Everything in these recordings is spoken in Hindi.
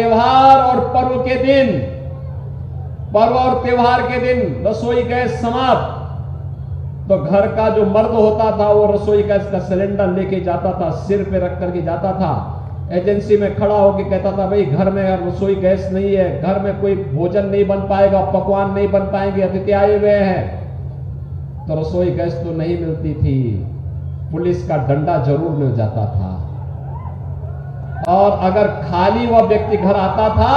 त्योहार और पर्व के दिन, पर्व और त्योहार के दिन रसोई गैस समाप्त, तो घर का जो मर्द होता था वो रसोई गैस का सिलेंडर लेके जाता था, सिर पे रख करके जाता था, एजेंसी में खड़ा होकर कहता था भाई घर में रसोई गैस नहीं है, घर में कोई भोजन नहीं बन पाएगा, पकवान नहीं बन पाएंगे, अतिथि आए हुए हैं। तो रसोई गैस तो नहीं मिलती थी, पुलिस का डंडा जरूर मिल जाता था। और अगर खाली वह व्यक्ति घर आता था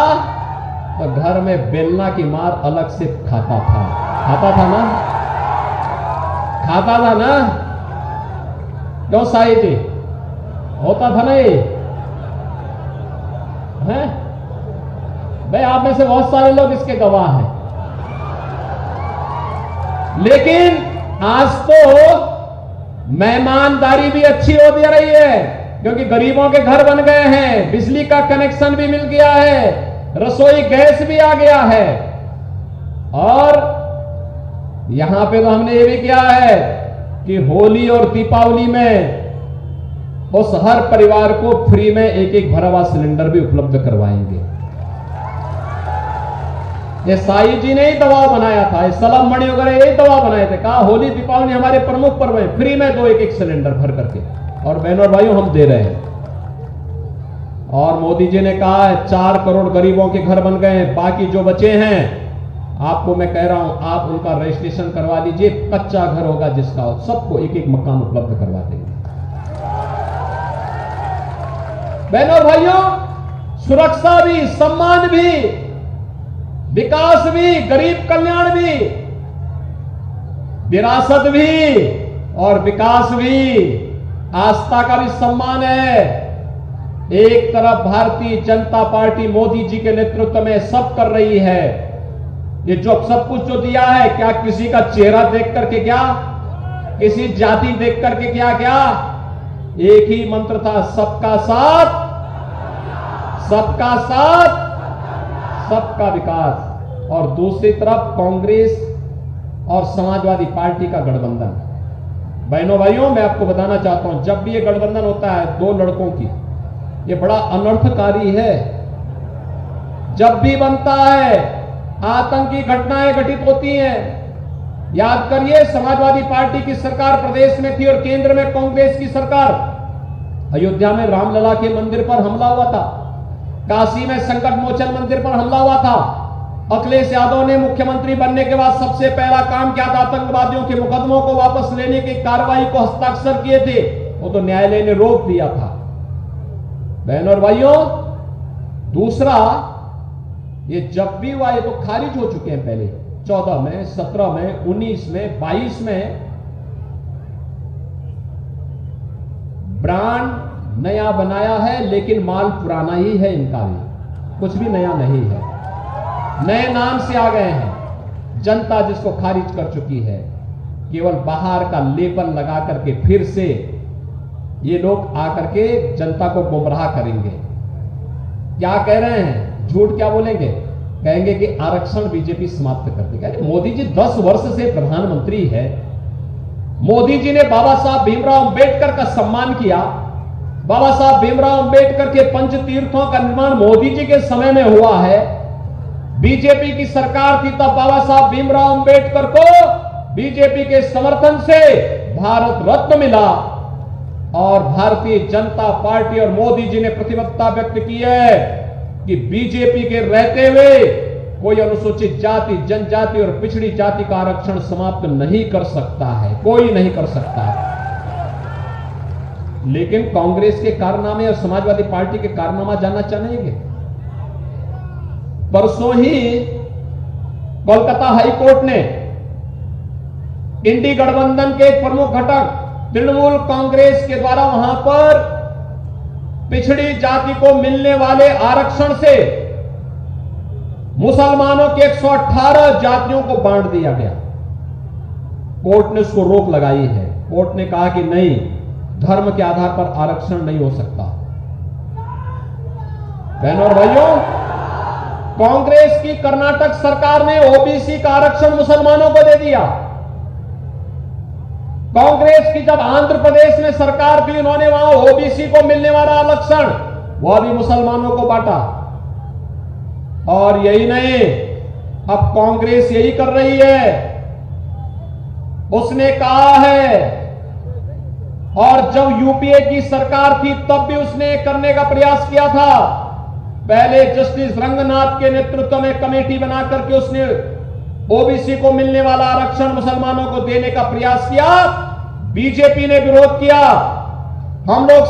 तो घर में बेलना की मार अलग से खाता था। खाता था ना? खाता था ना? क्यों साई जी? होता था ना ये? हैं? भाई आप में से बहुत सारे लोग इसके गवाह हैं। लेकिन आज तो मेहमानदारी भी अच्छी होती रही है, क्योंकि गरीबों के घर बन गए हैं, बिजली का कनेक्शन भी मिल गया है, रसोई गैस भी आ गया है। और यहां पे तो हमने ये भी किया है कि होली और दीपावली में उस हर परिवार को फ्री में एक एक भरा हुआ सिलेंडर भी उपलब्ध करवाएंगे। ये साई जी ने ही दबाव बनाया था, सलाम मणि वगैरह यही दबाव बनाए थे, कहा होली दीपावली हमारे प्रमुख पर्व है, फ्री में दो एक एक सिलेंडर भर करके। और बहनों और भाइयों हम दे रहे हैं। और मोदी जी ने कहा है 4 करोड़ गरीबों के घर बन गए हैं, बाकी जो बचे हैं आपको मैं कह रहा हूं आप उनका रजिस्ट्रेशन करवा दीजिए, कच्चा घर होगा जिसका सबको एक एक मकान उपलब्ध करवा देंगे। बहनों और भाइयों, सुरक्षा भी, सम्मान भी, विकास भी, गरीब कल्याण भी, विरासत भी और विकास भी, आस्था का भी सम्मान है। एक तरफ भारतीय जनता पार्टी मोदी जी के नेतृत्व में सब कर रही है, ये जो सब कुछ जो दिया है, क्या किसी का चेहरा देख करके, क्या किसी जाति देख करके, क्या एक ही मंत्र था, सबका साथ, सबका साथ, सबका विकास। और दूसरी तरफ कांग्रेस और समाजवादी पार्टी का गठबंधन। बहनों भाइयों, मैं आपको बताना चाहता हूं, जब भी ये गठबंधन होता है 2 लड़कों की, ये बड़ा अनर्थकारी है। जब भी बनता है आतंकी घटनाएं घटित होती हैं। याद करिए, समाजवादी पार्टी की सरकार प्रदेश में थी और केंद्र में कांग्रेस की सरकार। अयोध्या में रामलला के मंदिर पर हमला हुआ था, काशी में संकट मोचन मंदिर पर हमला हुआ था। अखिलेश यादव ने मुख्यमंत्री बनने के बाद सबसे पहला काम किया था, आतंकवादियों के मुकदमों को वापस लेने की कार्रवाई को हस्ताक्षर किए थे, वो तो न्यायालय ने रोक दिया था। बहनों और भाइयों, दूसरा, ये जब भी हुआ, ये तो खारिज हो चुके हैं पहले, 14 में, 17 में, 19 में, 22 में। ब्रांड नया बनाया है लेकिन माल पुराना ही है, इनका भी कुछ भी नया नहीं है, नए नाम से आ गए हैं। जनता जिसको खारिज कर चुकी है, केवल बाहर का लेबल लगा करके फिर से ये लोग आकर के जनता को गुमराह करेंगे। क्या कह रहे हैं, झूठ क्या बोलेंगे, कहेंगे कि आरक्षण बीजेपी समाप्त कर देगा। मोदी जी 10 वर्ष से प्रधानमंत्री है, मोदी जी ने बाबा साहब भीमराव अंबेडकर का सम्मान किया। बाबा साहब भीमराव अंबेडकर के पंच तीर्थों का निर्माण मोदी जी के समय में हुआ है। बीजेपी की सरकार थी तब बाबा साहब भीमराव अंबेडकर को बीजेपी के समर्थन से भारत रत्न मिला। और भारतीय जनता पार्टी और मोदी जी ने प्रतिबद्धता व्यक्त की है कि बीजेपी के रहते हुए कोई अनुसूचित जाति, जनजाति और पिछड़ी जाति का आरक्षण समाप्त नहीं कर सकता है, कोई नहीं कर सकता है। लेकिन कांग्रेस के कारनामे और समाजवादी पार्टी के कारनामा जानना चाहेंगे। परसों ही कोलकाता हाईकोर्ट ने इंडी गठबंधन के एक प्रमुख घटक तृणमूल कांग्रेस के द्वारा वहां पर पिछड़ी जाति को मिलने वाले आरक्षण से मुसलमानों के 118 जातियों को बांट दिया गया। कोर्ट ने उसको रोक लगाई है। कोर्ट ने कहा कि नहीं, धर्म के आधार पर आरक्षण नहीं हो सकता। बहनों और भाइयों, कांग्रेस की कर्नाटक सरकार ने ओबीसी का आरक्षण मुसलमानों को दे दिया। कांग्रेस की जब आंध्र प्रदेश में सरकार थी, उन्होंने वहां ओबीसी को मिलने वाला आरक्षण वो भी मुसलमानों को बांटा। और यही नहीं, अब कांग्रेस यही कर रही है। उसने कहा है, और जब यूपीए की सरकार थी तब भी उसने करने का प्रयास किया था। पहले जस्टिस रंगनाथ के नेतृत्व में कमेटी बना करके उसने ओबीसी को मिलने वाला आरक्षण मुसलमानों को देने का प्रयास किया। बीजेपी ने विरोध किया। हम लोग